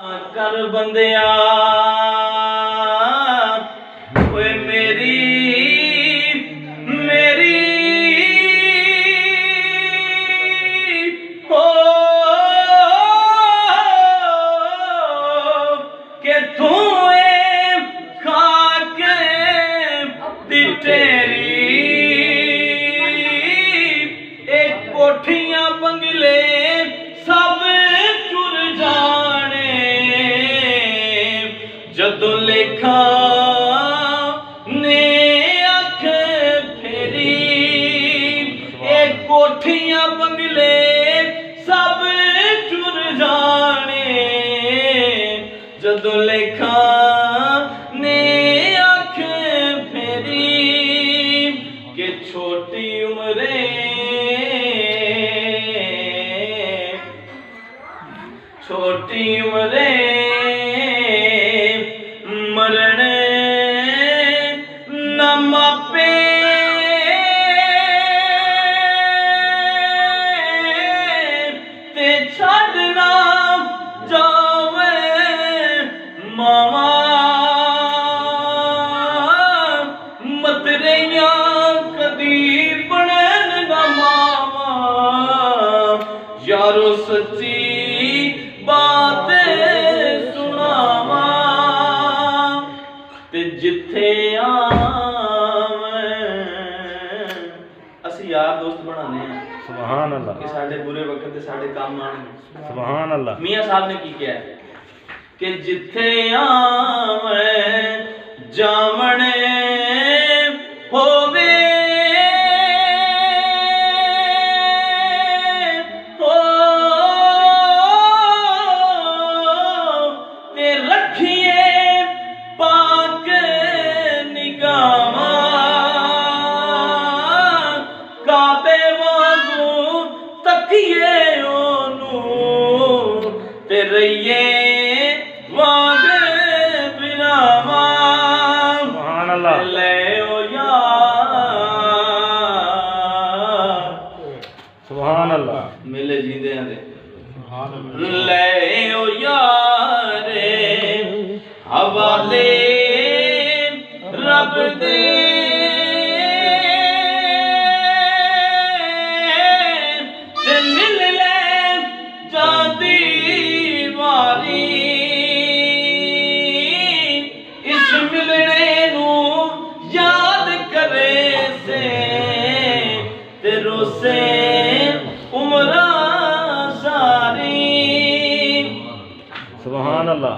कर बंदिया ओए मेरी मेरी हो के तू खाक दी तेरी एक कोठियां बंगले सब चुर जाने जदों लेखा ने अख फेरी एक कोठियां बंगले सब चुर जाने जदों लेखा ने अख फेरी के छोटी उम्रे छोटी उम्रे मरण न मापे ते छड़ना जावे मावा मतरेया कदी बनन न मावा यारो सच्ची बात सुनावा ते जिथे असी यार दोस्त बनाने हैं सुभान अल्लाह कि साडे बुरे वक्त ते साडे काम आने सुभान अल्लाह। मियां साहब ने की किया है कि जिथे आवे जावणे होवे ते रखिए पाक निगामा काबे वांगू तकिए ओनू ते रहिए वांग बिरावा सुभान अल्लाह। ले ओ यार सुभान अल्लाह। मिले जींदे दे ले ओ यारे हवाले रब दे ते मिल ले जाती वारी इस मिलने नू याद करे से ते रोसे उम्र सारी सुभान अल्लाह।